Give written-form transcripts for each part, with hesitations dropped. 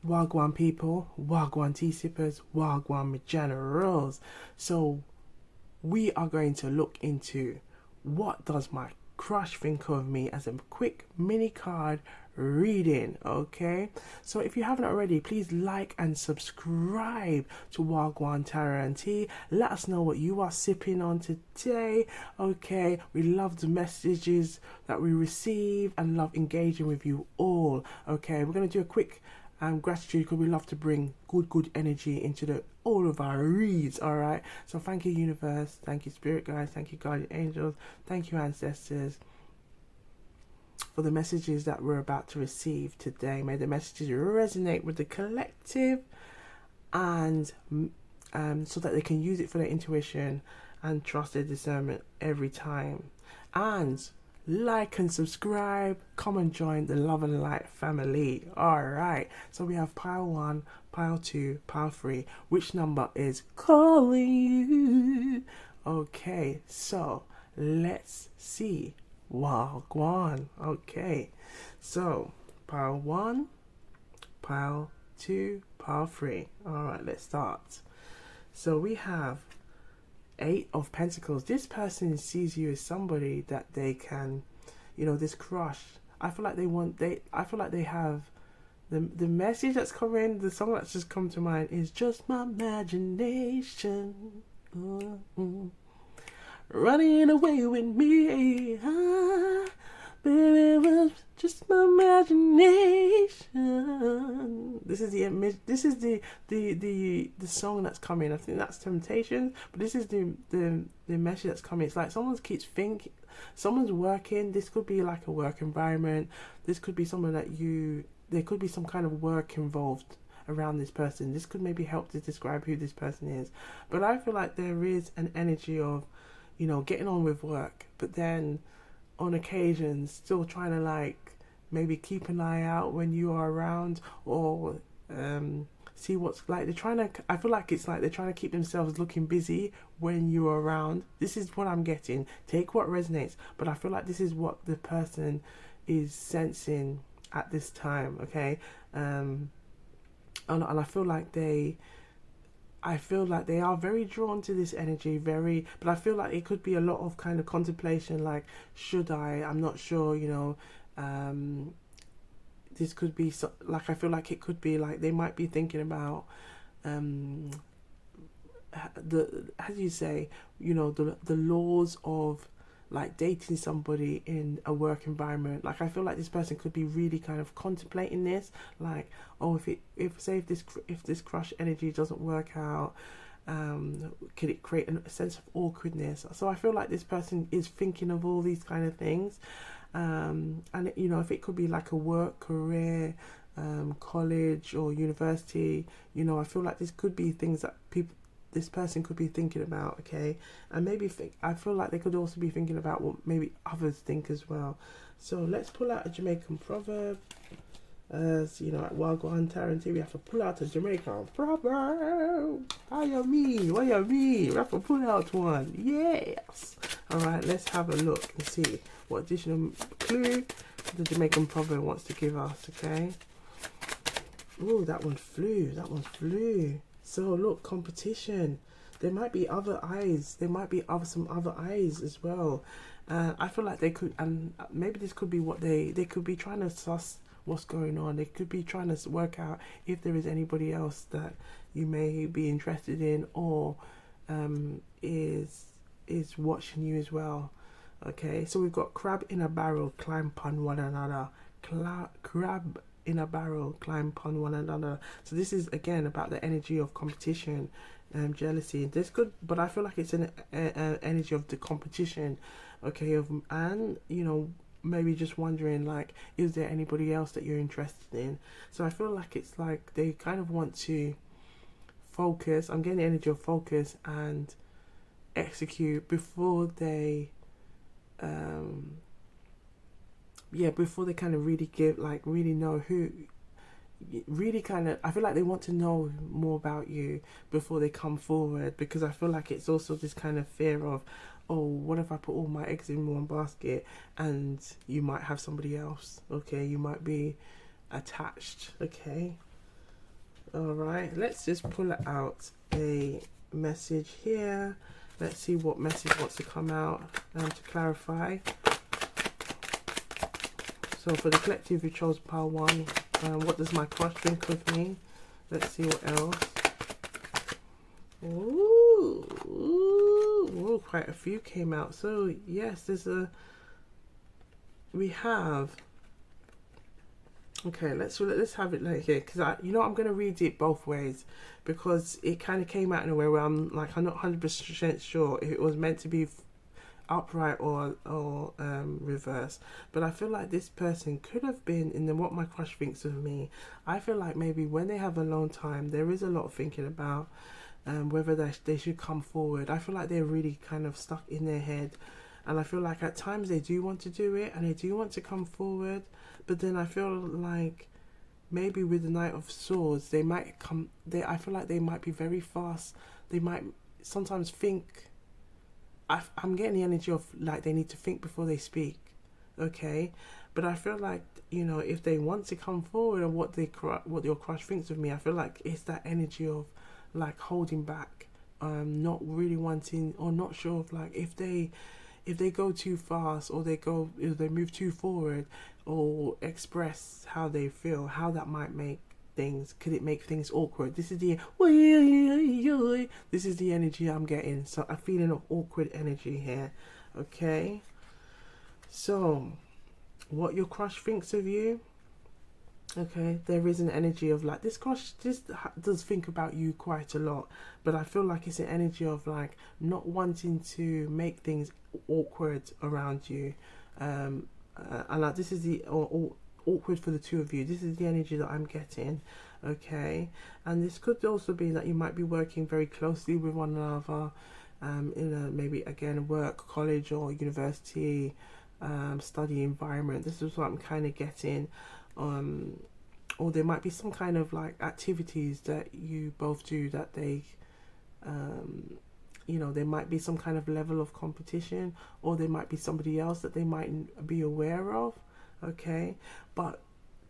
Wagwan people, Wagwan tea sippers, Wagwan generals. So we are going to look into what does my crush think of me as a quick mini card reading. Okay, so if you haven't already, please like and subscribe to wagwantarotandtea. Let us know what you are sipping on today. Okay, we love the messages that we receive and love engaging with you all. Okay, we're going to do a quick gratitude because we love to bring good energy into the all of our reads. All right, so thank you universe, thank you spirit guides, thank you guardian angels, thank you ancestors for the messages that we're about to receive today. May the messages resonate with the collective, and so that they can use it for their intuition and trust their discernment every time. And like and subscribe, come and join the Love and Light family. Alright, so we have pile 1, pile 2, pile 3. Which number is calling you? Okay, so let's see. Wagwan. Okay, so pile 1, pile 2, pile 3. Alright, let's start. So we have 8 of Pentacles. This person sees you as somebody that they can, this crush. I feel like I feel like they have the message that's coming. The song that's just come to mind is just my imagination. Mm-hmm. Running away with me, baby, it was just my imagination. This is the song that's coming. I think that's Temptation, but this is the message that's coming. It's like someone's working. This could be like a work environment. This could be someone there could be some kind of work involved around this person. This could maybe help to describe who this person is. But I feel like there is an energy of, getting on with work, but then on occasions still trying to like maybe keep an eye out when you are around, or see what's like. I feel like it's like they're trying to keep themselves looking busy when you're around. This is what I'm getting. Take what resonates, but I feel like this is what the person is sensing at this time. Okay, and I feel like they are very drawn to this energy, but I feel like it could be a lot of kind of contemplation, like, should I'm not sure, this could be, like, I feel like it could be like they might be thinking about, how do you say, the laws of, like, dating somebody in a work environment. Like, I feel like this person could be really kind of contemplating this, like, oh, if this crush energy doesn't work out, could it create a sense of awkwardness? So I feel like this person is thinking of all these kind of things, and if it could be like a work career, college or university, I feel like this could be things that this person could be thinking about. Okay, and I feel like they could also be thinking about what maybe others think as well. So let's pull out a Jamaican proverb. As at wagwantarotandtea, we have to pull out a Jamaican proverb. How you mean? What you mean? We have to pull out one. Yes. All right, let's have a look and see what additional clue the Jamaican proverb wants to give us. Okay. Oh, that one flew. So look, competition. There might be other eyes. There might be some other eyes as well. I feel like they could, and maybe this could be what they could be trying to suss what's going on. They could be trying to work out if there is anybody else that you may be interested in, or is watching you as well. Okay, so we've got crab in a barrel climb upon one another. Crab in a barrel climb upon one another. So this is again about the energy of competition, jealousy. This could, but I feel like it's an energy of the competition. Okay, and maybe just wondering, like, is there anybody else that you're interested in? So I feel like it's like they kind of want to focus. I'm getting the energy of focus and execute before they before they kind of really really know who, really kind of, I feel like they want to know more about you before they come forward, because I feel like it's also this kind of fear of, oh, what if I put all my eggs in one basket and you might have somebody else? Okay, you might be attached. Okay, All right, let's just pull out a message here. Let's see what message wants to come out to clarify. So for the collective who chose pile 1, what does my crush think of me? Let's see what else. Ooh, quite a few came out. So yes, we have. Okay, let's have it like here, because I'm going to read it both ways, because it kind of came out in a way where I'm not 100% sure if it was meant to be upright or reverse. But I feel like this person could have been in what my crush thinks of me. I feel like maybe when they have alone time, there is a lot of thinking about whether they should come forward. I feel like they're really kind of stuck in their head, and I feel like at times they do want to do it and they do want to come forward, but then I feel like maybe with the Knight of Swords they might come. I feel like they might be very fast. They might sometimes think. I'm getting the energy of like they need to think before they speak, okay? But I feel like, if they want to come forward and what your crush thinks of me, I feel like it's that energy of like holding back, not really wanting, or not sure of like if they go too fast, or if they move too forward, or express how they feel, how that might make could it make things awkward. This is the energy I'm getting, so a feeling of awkward energy here. Okay, so what your crush thinks of you. Okay, there is an energy of like this crush does think about you quite a lot, but I feel like it's an energy of like not wanting to make things awkward around you, and like this is the awkward for the two of you. This is the energy that I'm getting. Okay, and this could also be that you might be working very closely with one another, in a maybe again work, college or university study environment. This is what I'm kind of getting. Or there might be some kind of like activities that you both do that they there might be some kind of level of competition, or there might be somebody else that they might be aware of. Okay, but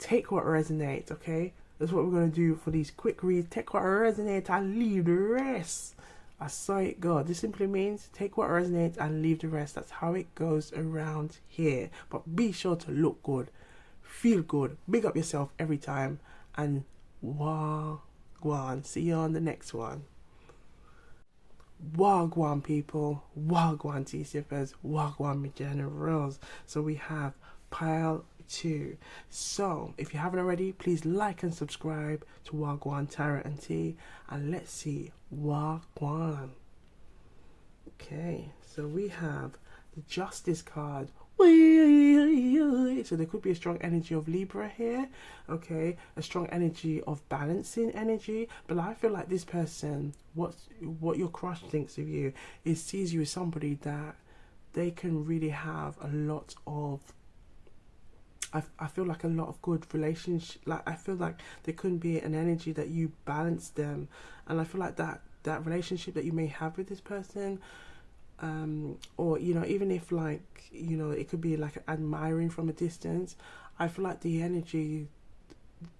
take what resonates. Okay, that's what we're going to do for these quick reads. Take what resonates and leave the rest. I saw it go. This simply means take what resonates and leave the rest. That's how it goes around here. But be sure to look good, feel good, big up yourself every time, and wagwan. See you on the next one. Wagwan people, wagwan tea sippers, wagwan me generals. So we have pile 2. So if you haven't already, please like and subscribe to wagwantarotandtea, and let's see wagwan. Okay, so we have the Justice card. So there could be a strong energy of Libra here, okay, a strong energy of balancing energy. But I feel like this person, what your crush thinks of you is sees you as somebody that they can really have a lot of, I feel like a lot of good relationship. Like I feel like there could be an energy that you balance them, and I feel like that relationship that you may have with this person, or even if like it could be like admiring from a distance, I feel like the energy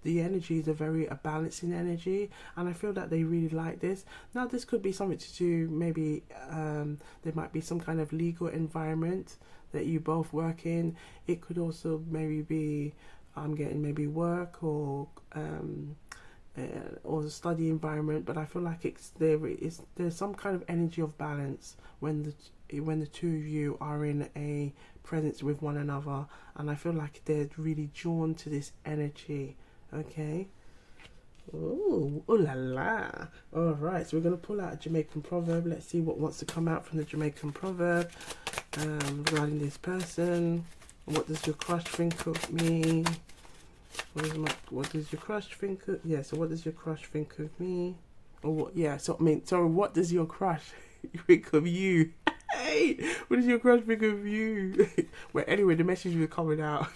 is a balancing energy, and I feel that they really like this. Now this could be something to do, maybe there might be some kind of legal environment that you both work in. It could also maybe be I'm getting maybe work or the study environment, but I feel like there's some kind of energy of balance when the two of you are in a presence with one another, and I feel like they're really drawn to this energy. Okay. Ooh la la. All right, so we're gonna pull out a Jamaican proverb. Let's see what wants to come out from the Jamaican proverb regarding this person. What does your crush think of me? What does your crush think of? Yeah, so what does your crush think of me? Or what? Yeah, so what does your crush think of you? Hey, what does your crush think of you? Well, anyway, the message was coming out.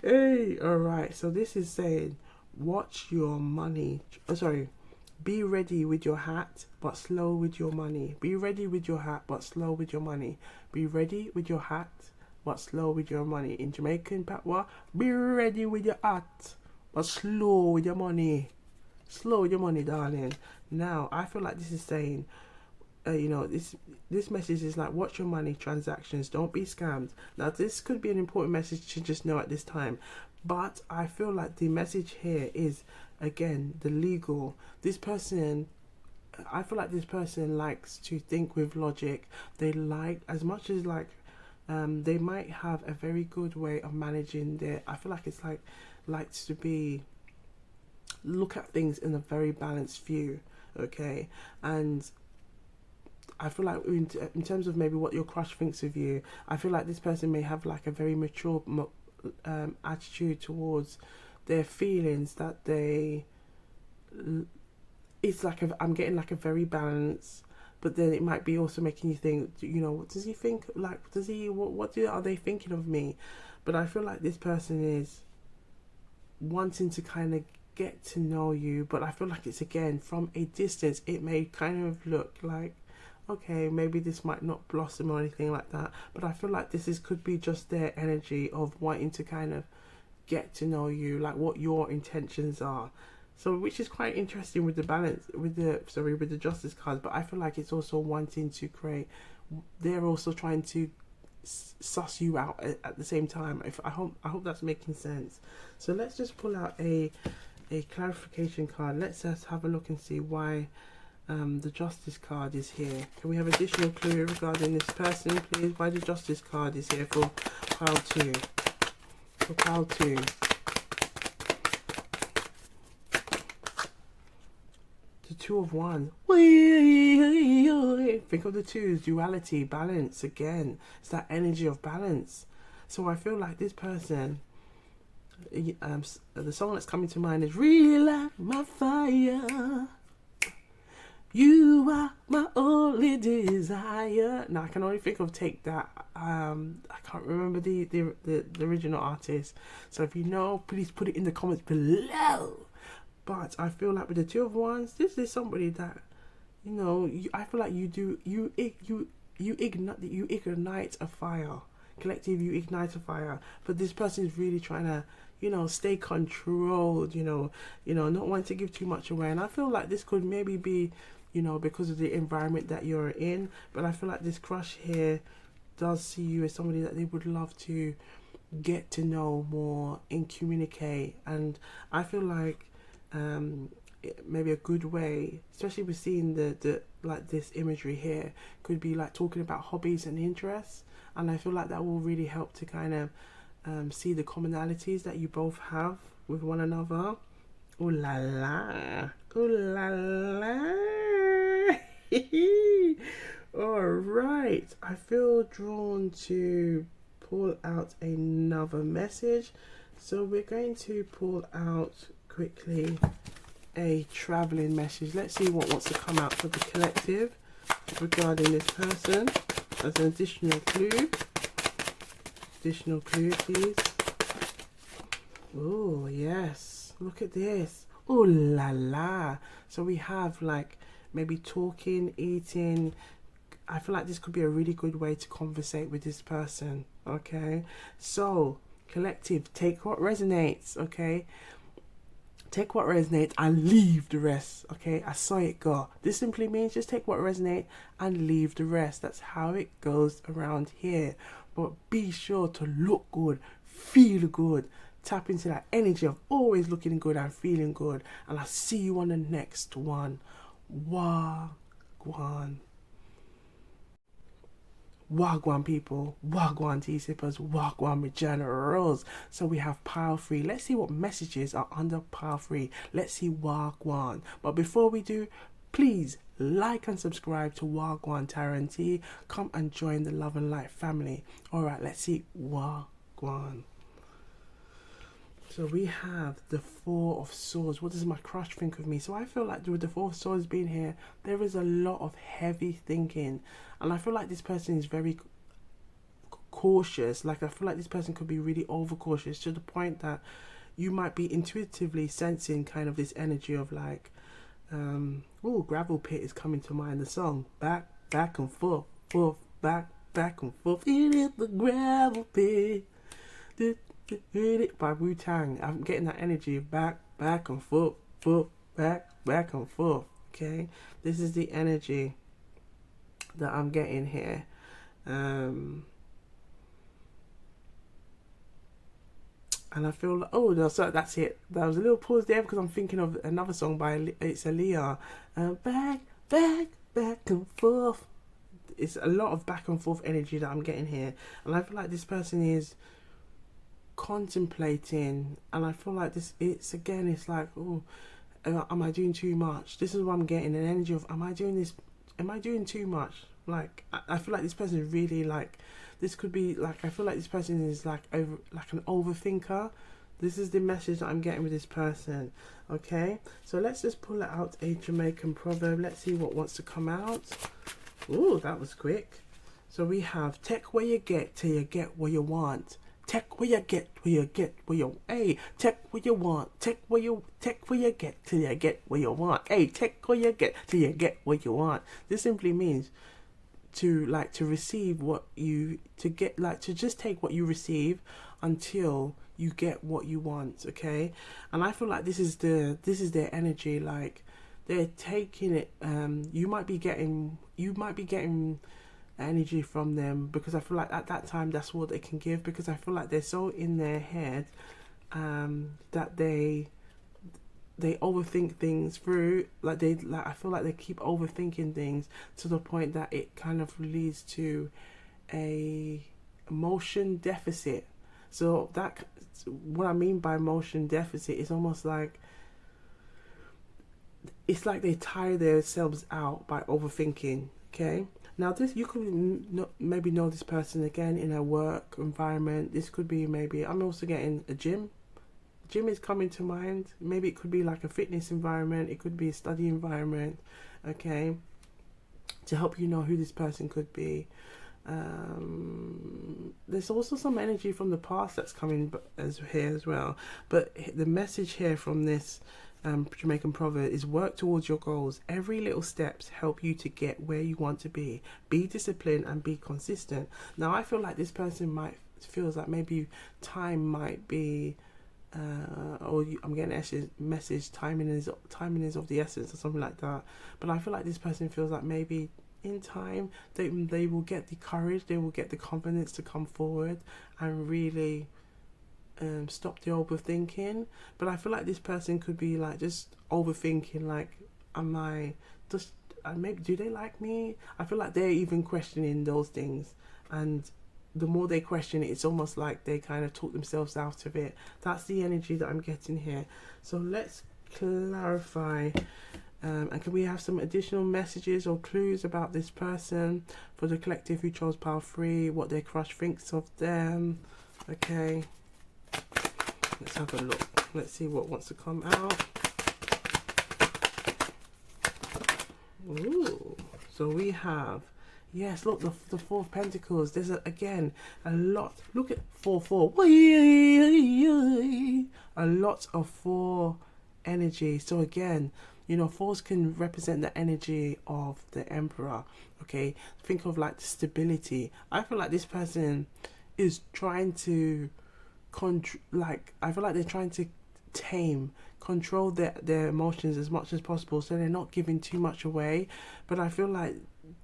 Hey, all right. So this is saying, watch your money. Be ready with your hat, but slow with your money. Be ready with your hat, but slow with your money. Be ready with your hat, but slow with your money. In Jamaican patois, be ready with your hat, but slow with your money. Slow with your money, darling. Now, I feel like this is saying, this message is like, watch your money transactions. Don't be scammed. Now, this could be an important message to just know at this time. But I feel like the message here is, again, the legal. I feel like this person likes to think with logic. They like, as much as like, they might have a very good way of managing their, I feel like it's like, likes to be, look at things in a very balanced view, okay? And I feel like in terms of maybe what your crush thinks of you, I feel like this person may have like a very mature attitude towards their feelings, that they, it's like I'm getting like a very balanced, but then it might be also making you think, what does he think, like, are they thinking of me? But I feel like this person is wanting to kind of get to know you, but I feel like it's, again, from a distance, it may kind of look like, okay, maybe this might not blossom or anything like that, but I feel like could be just their energy of wanting to kind of get to know you, like what your intentions are. So, which is quite interesting with the balance, with the justice cards, but I feel like it's also wanting to create, they're also trying to suss you out at the same time. I hope that's making sense. So let's just pull out a clarification card. Let's just have a look and see why the justice card is here. Can we have additional clue regarding this person, please? Why the justice card is here for pile 2. For pile 2. The 2 of Wands. Think of the 2s, duality, balance. Again, it's that energy of balance. So I feel like this person, the song that's coming to mind is "Relight My Fire. You are my only desire." Now I can only think of Take That. I can't remember the original artist. So if you know, please put it in the comments below. But I feel like with the 2 of Wands, this is somebody that, I feel like you ignite a fire. Collective, you ignite a fire. But this person is really trying to, stay controlled, not wanting to give too much away. And I feel like this could maybe be, because of the environment that you're in. But I feel like this crush here does see you as somebody that they would love to get to know more and communicate. And I feel like maybe a good way, especially with seeing the like this imagery here, could be like talking about hobbies and interests. And I feel like that will really help to kind of see the commonalities that you both have with one another. Ooh la la, ooh la la. All right, I feel drawn to pull out another message, so we're going to pull out quickly a traveling message. Let's see what wants to come out for the collective regarding this person as an additional clue. Additional clue, please. Oh yes, look at this. Oh la la. So we have like maybe talking, eating. I feel like this could be a really good way to conversate with this person. Okay, so collective, take what resonates. Okay, take what resonates and leave the rest. Okay, I saw it go. This simply means just take what resonates and leave the rest. That's how it goes around here. But be sure to look good, feel good, tap into that energy of always looking good and feeling good. And I'll see you on the next one. Wagwan. Wagwan people, wagwan tea sippers, wagwan regenerals. So we have pile 3. Let's see what messages are under pile 3. Let's see wagwan. But before we do, please like and subscribe to wagwantarotandtea. Come and join the Love and Light family. All right, let's see wagwan. So we have the 4 of Swords. What does my crush think of me? So I feel like with the 4 of Swords being here, there is a lot of heavy thinking. And I feel like this person is very cautious. Like I feel like this person could be really overcautious to the point that you might be intuitively sensing kind of this energy of like, oh, Gravel Pit is coming to mind. The song, back and forth, back and forth. It is the gravel pit. Hit it by Wu-Tang. I'm getting that energy back and forth, back and forth. Okay, this is the energy that I'm getting here. And I feel like, oh no, so that's it. There was a little pause there because I'm thinking of another song by it's Aaliyah. Back and forth. It's a lot of back and forth energy that I'm getting here, and I feel like this person is contemplating, and I feel like this. It's like, oh, am I doing too much? This is what I'm getting, an energy of, am I doing this? Am I doing too much? Like, I feel like this person is really like. This could be like, I feel like this person is like an overthinker. This is the message that I'm getting with this person. Okay, so let's just pull out a Jamaican proverb. Let's see what wants to come out. Ooh, that was quick. So we have, take where you get till you get what you want. Take where you get where you, hey, take where you want. Take where you get till you get what you want. Hey, take where you get till you get what you want. This simply means to receive what you, to just take what you receive until you get what you want. Okay, and I feel like this is their energy. Like, they're taking it. You might be getting energy from them, because I feel like at that time that's what they can give, because I feel like they're so in their head that they overthink things through. I feel like they keep overthinking things to the point that it kind of leads to a emotion deficit. So that, what I mean by emotion deficit is almost like, it's like they tire themselves out by overthinking. Okay, now this, you could maybe know this person again in a work environment. This could be, maybe I'm also getting a gym. Gym is coming to mind. Maybe it could be like a fitness environment. It could be a study environment. Okay, to help you know who this person could be. There's also some energy from the past that's coming here as well. But the message here from this Jamaican proverb is, work towards your goals. Every little steps help you to get where you want to be. Be disciplined and be consistent. Now I feel like this person feels like maybe time might be I'm getting a message, timing is of the essence, or something like that. But I feel like this person feels like maybe in time they will get the courage, they will get the confidence to come forward and really stop the overthinking. But I feel like this person could be like just overthinking, like, maybe, do they like me? I feel like they're even questioning those things, and the more they question it, it's almost like they kind of talk themselves out of it. That's the energy that I'm getting here. So let's clarify, and can we have some additional messages or clues about this person for the collective who chose pile 3, what their crush thinks of them. Okay, let's have a look. Let's see what wants to come out. Ooh, so we have, yes, look, the 4 of Pentacles. There's again a lot. Look at 4. A lot of 4 energy. So again, you know, 4s can represent the energy of the Emperor. Okay, think of like the stability. I feel like this person is trying to I feel like they're trying to control their emotions as much as possible, so they're not giving too much away. But I feel like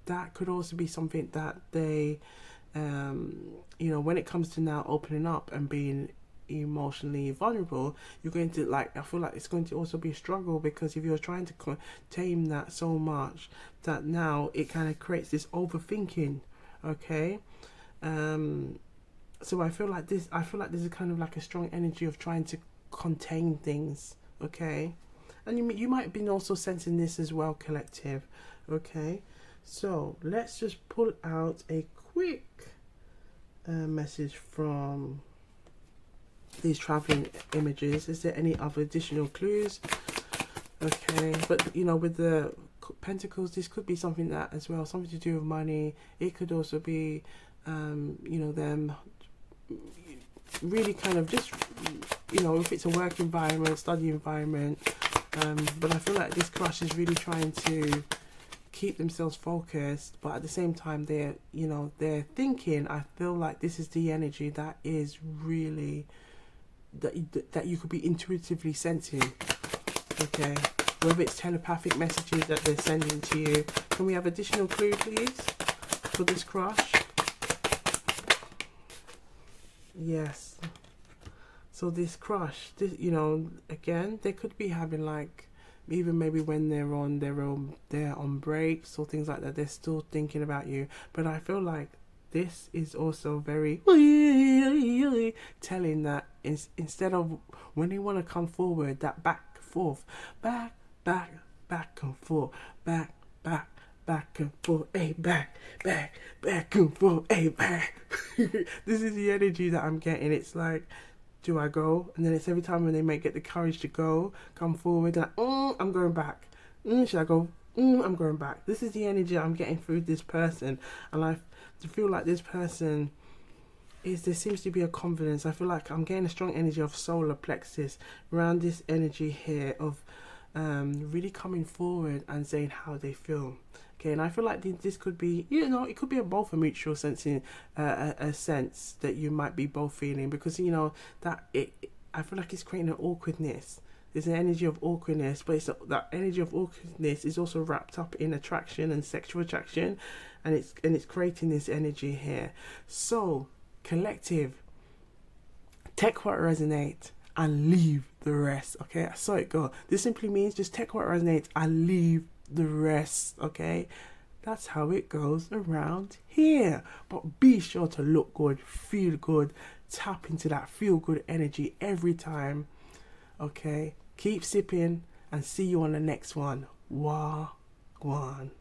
that could also be something that they you know, when it comes to now opening up and being emotionally vulnerable, you're going to, like, I feel like it's going to also be a struggle, because if you're trying to tame that so much that now it kind of creates this overthinking. Okay, so I feel like this is kind of like a strong energy of trying to contain things. Okay, and you might be also sensing this as well, collective. Okay, so let's just pull out a quick message from these traveling images. Is there any other additional clues? Okay, but you know, with the Pentacles, this could be something that as well, something to do with money. It could also be you know, them really kind of just, you know, if it's a work environment, study environment, but I feel like this crush is really trying to keep themselves focused, but at the same time they're thinking. I feel like this is the energy that is really that you could be intuitively sensing. Okay, whether it's telepathic messages that they're sending to you. Can we have additional clue, please, for this crush? Yes. So this crush, this, you know, again, they could be having like, even maybe when they're on breaks or things like that, they're still thinking about you. But I feel like this is also very telling that instead of when they want to come forward, that back and forth, back and forth, back and forth, back. This is the energy that I'm getting. It's like, do I go? And then it's every time when they may get the courage to go, come forward, like, I'm going back. Should I go? I'm going back. This is the energy I'm getting through this person. And I feel like this person there seems to be a confidence. I feel like I'm getting a strong energy of solar plexus around this energy here of really coming forward and saying how they feel. Okay, and I feel like this could be, you know, it could be both a mutual sensing, a sense that you might be both feeling, because, you know, I feel like it's creating an awkwardness. There's an energy of awkwardness, but that energy of awkwardness is also wrapped up in attraction and sexual attraction, and it's creating this energy here. So, collective, take what resonates and leave the rest. Okay, I saw it go. This simply means just take what resonates and leave the rest. Okay, that's how it goes around here. But be sure to look good, feel good, tap into that feel good energy every time. Okay, keep sipping and see you on the next one. Wagwan.